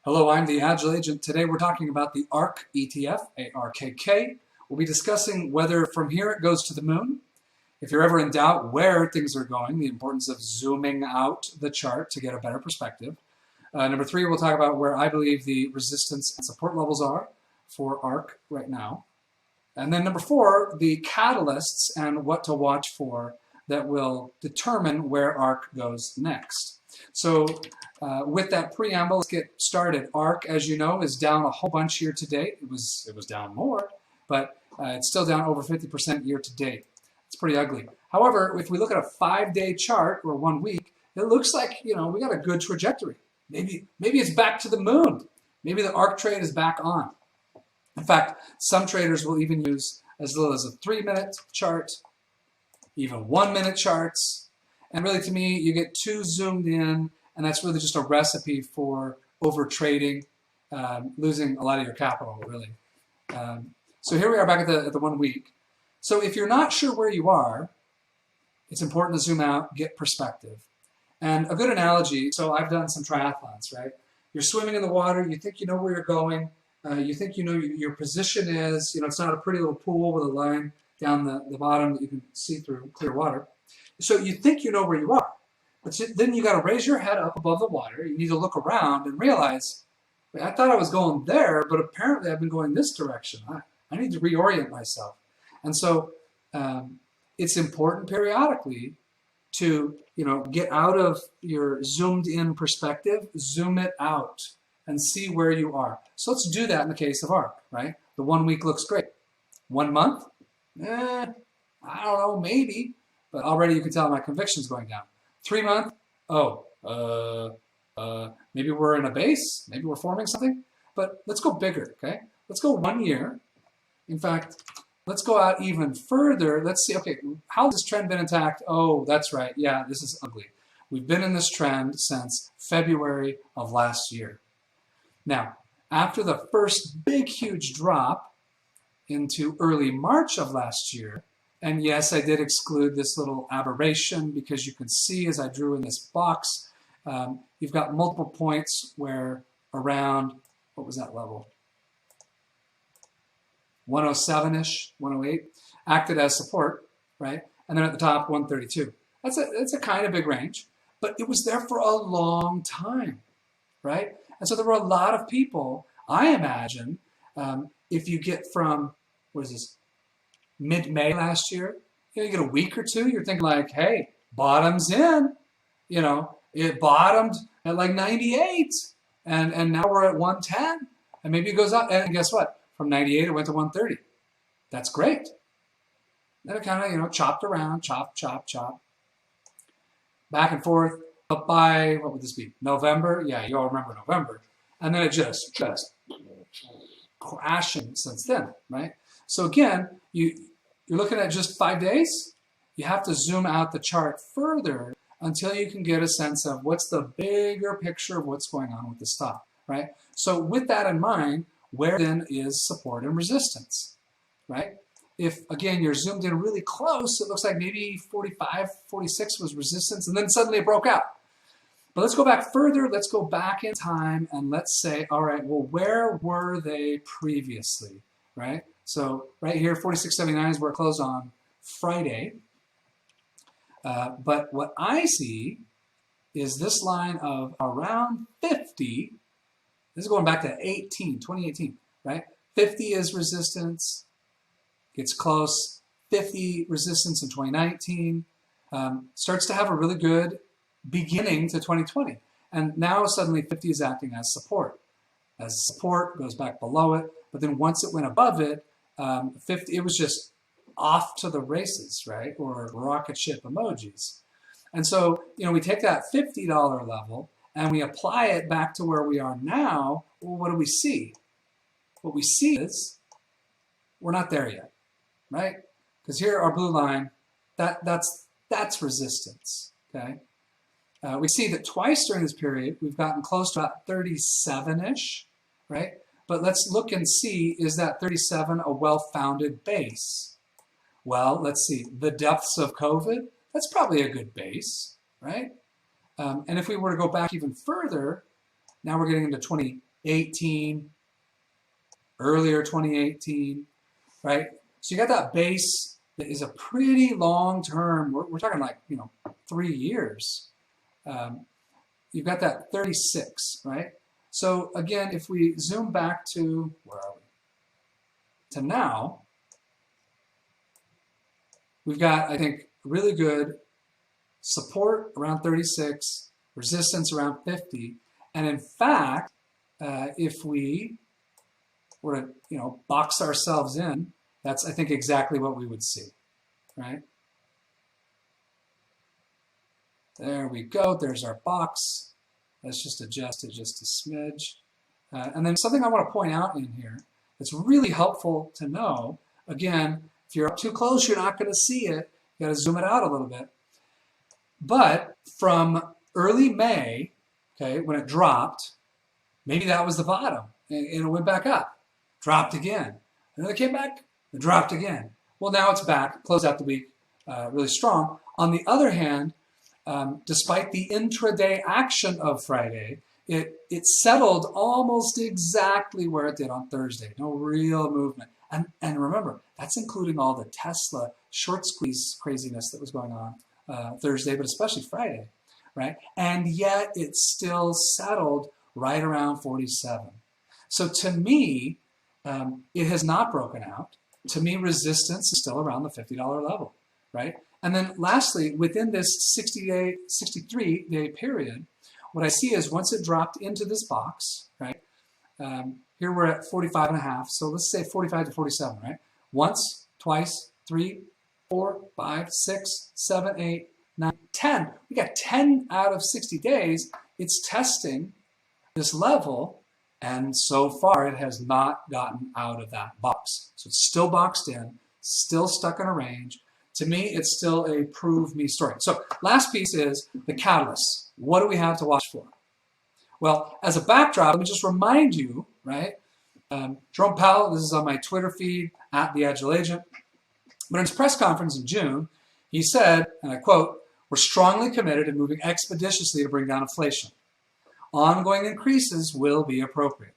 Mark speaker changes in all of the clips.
Speaker 1: Hello, I'm the Agile Agent. Today we're talking about the ARK ETF, ARKK. We'll be discussing whether from here it goes to the moon. If you're ever in doubt where things are going, the importance of zooming out the chart to get a better perspective. Number three, we'll talk about where I believe the resistance and support levels are for ARK right now. And then number four, the catalysts and what to watch for that will determine where ARK goes next. So with that preamble, let's get started. ARK, as you know, is down a whole bunch year to date. It was down more, but it's still down over 50% year to date. It's pretty ugly. However, if we look at a 5-day chart or 1 week, it looks like, we got a good trajectory. Maybe it's back to the moon. Maybe the ARK trade is back on. In fact, some traders will even use as little as a 3-minute chart, even 1-minute charts. And really, to me, you get too zoomed in, and that's really just a recipe for over trading, losing a lot of your capital, really. So here we are back at the 1 week. So if you're not sure where you are, it's important to zoom out, get perspective. And a good analogy, so I've done some triathlons, right? You're swimming in the water, you think you know where you're going, you think you know your position is, it's not a pretty little pool with a line down the bottom that you can see through clear water. So you think you know where you are, but then you got to raise your head up above the water. You need to look around and realize, I thought I was going there, but apparently I've been going this direction. I need to reorient myself. And so it's important periodically to get out of your zoomed in perspective, zoom it out and see where you are. So let's do that in the case of ARK, right? The 1 week looks great. 1 month? I don't know, maybe. But already you can tell my conviction's going down. 3 month? Maybe we're in a base. Maybe we're forming something. But let's go bigger, okay? Let's go 1 year. In fact, let's go out even further. Let's see, okay, how has this trend been intact? Oh, that's right. Yeah, this is ugly. We've been in this trend since February of last year. Now, after the first big, huge drop into early March of last year, and yes, I did exclude this little aberration because you can see as I drew in this box, you've got multiple points where around, what was that level? 107-ish, 108, acted as support, right? And then at the top, 132. That's a kind of big range, but it was there for a long time, right? And so there were a lot of people, I imagine, if you get from, what is this, mid-May last year, you get a week or two, you're thinking like, hey, bottom's in. It bottomed at like 98, and now we're at 110, and maybe it goes up, and guess what? From 98, it went to 130. That's great. Then it kind of, chopped around, chop, back and forth, up by, what would this be, November? Yeah, you all remember November. And then it just crashing since then, right? So again, you're looking at just 5 days. You have to zoom out the chart further until you can get a sense of what's the bigger picture of what's going on with the stock, right? So with that in mind, where then is support and resistance, right? If, again, you're zoomed in really close, it looks like maybe 45, 46 was resistance, and then suddenly it broke out. But let's go back further. Let's go back in time, and let's say, all right, well, where were they previously, right? So right here, 46.79 is where it closed on Friday. But what I see is this line of around 50. This is going back to 2018, right? 50 is resistance, gets close. 50 resistance in 2019, starts to have a really good beginning to 2020. And now suddenly 50 is acting as support. As support, goes back below it, but then once it went above it, 50, it was just off to the races, right? Or rocket ship emojis. And so, we take that $50 level, and we apply it back to where we are now. Well, what do we see? What we see is we're not there yet, right? Because here, our blue line, that's resistance, okay? We see that twice during this period, we've gotten close to about 37-ish, right? But let's look and see, is that 37 a well-founded base? Well, let's see, the depths of COVID, that's probably a good base, right? And if we were to go back even further, now we're getting into 2018, 18, earlier 2018, right? So you got that base that is a pretty long term. We're talking like, 3 years. You've got that 36, right? So again, if we zoom back to, where are we? To now, we've got, I think, really good support around 36, resistance around 50. And in fact, if we were to, box ourselves in, that's, I think, exactly what we would see, right? There we go. There's our box. Let's just adjust it just a smidge. And then something I want to point out in here that's really helpful to know. Again, if you're up too close, you're not going to see it. You got to zoom it out a little bit. But from early May, okay, when it dropped, maybe that was the bottom, and it went back up, dropped again, and then it came back, it dropped again. Well, now it's back, closed out the week really strong. On the other hand, despite the intraday action of Friday, it settled almost exactly where it did on Thursday. No real movement. And remember, that's including all the Tesla short squeeze craziness that was going on Thursday, but especially Friday, right? And yet it still settled right around 47. So to me, it has not broken out. To me, resistance is still around the $50 level, right? And then lastly, within this 63-day period, what I see is once it dropped into this box, right? Here we're at 45.5, so let's say 45 to 47, right? Once, twice, 3, 4, 5, 6, 7, 8, 9, 10. We got 10 out of 60 days. It's testing this level, and so far it has not gotten out of that box. So it's still boxed in, still stuck in a range. To me, it's still a prove me story. So last piece is the catalyst. What do we have to watch for? Well, as a backdrop, let me just remind you, right? Jerome Powell, this is on my Twitter feed, @TheAgileAgent. But in his press conference in June, he said, and I quote, "We're strongly committed to moving expeditiously to bring down inflation. Ongoing increases will be appropriate."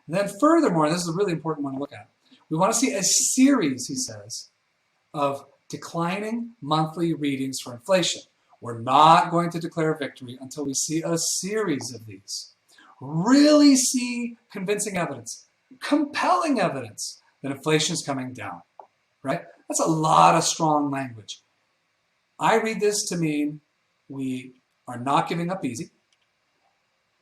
Speaker 1: And then furthermore, this is a really important one to look at, we want to see a series, he says, of declining monthly readings for inflation. We're not going to declare victory until we see a series of these. Really see convincing evidence, compelling evidence that inflation is coming down, right? That's a lot of strong language. I read this to mean we are not giving up easy.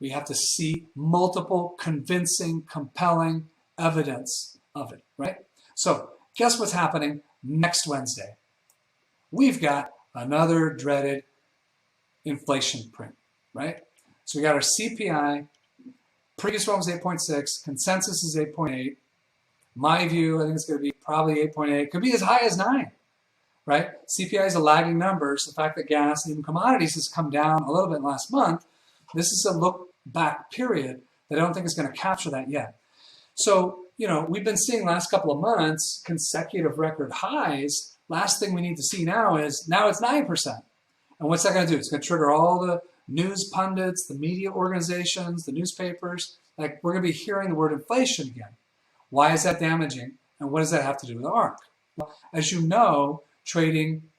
Speaker 1: We have to see multiple convincing, compelling evidence of it, right? So guess what's happening next Wednesday? We've got another dreaded inflation print, right? So we got our CPI. Previous one was 8.6. Consensus is 8.8. My view, I think it's going to be probably 8.8. Could be as high as 9, right? CPI is a lagging number, so the fact that gas and even commodities has come down a little bit last month, this is a look back period that I don't think is going to capture that yet. So, we've been seeing last couple of months consecutive record highs. Last thing we need to see now is, now it's 9%. And what's that going to do? It's going to trigger all the news pundits, the media organizations, the newspapers. Like, we're going to be hearing the word inflation again. Why is that damaging? And what does that have to do with ARK? Well, as you know, trading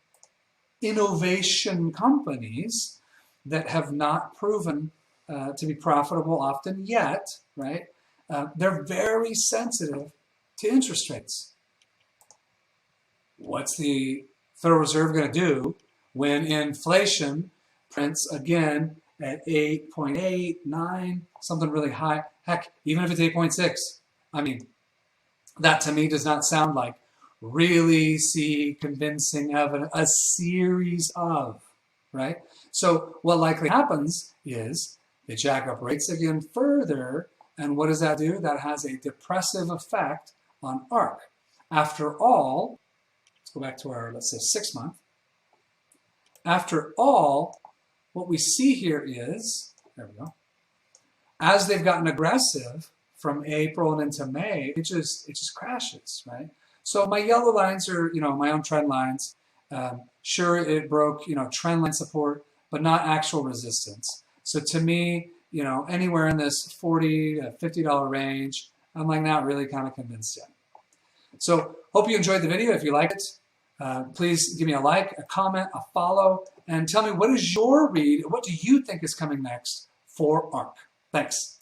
Speaker 1: innovation companies that have not proven to be profitable often yet, right? They're very sensitive to interest rates. What's the Federal Reserve going to do when inflation prints again at 8.8, 9, something really high? Heck, even if it's 8.6, I mean, that to me does not sound like really see convincing evidence, a series of, right? So what likely happens is they jack up rates again further, and what does that do? That has a depressive effect on ARK. After all, let's go back to our, let's say, 6 month. After all, what we see here is, there we go, as they've gotten aggressive from April and into May, it just crashes, right? So my yellow lines are, my own trend lines. Sure, it broke, trend line support, but not actual resistance. So to me, anywhere in this $40 to $50 range. I'm like not really kind of convinced yet. So hope you enjoyed the video. If you liked it, please give me a like, a comment, a follow, and tell me what is your read, what do you think is coming next for ARK? Thanks.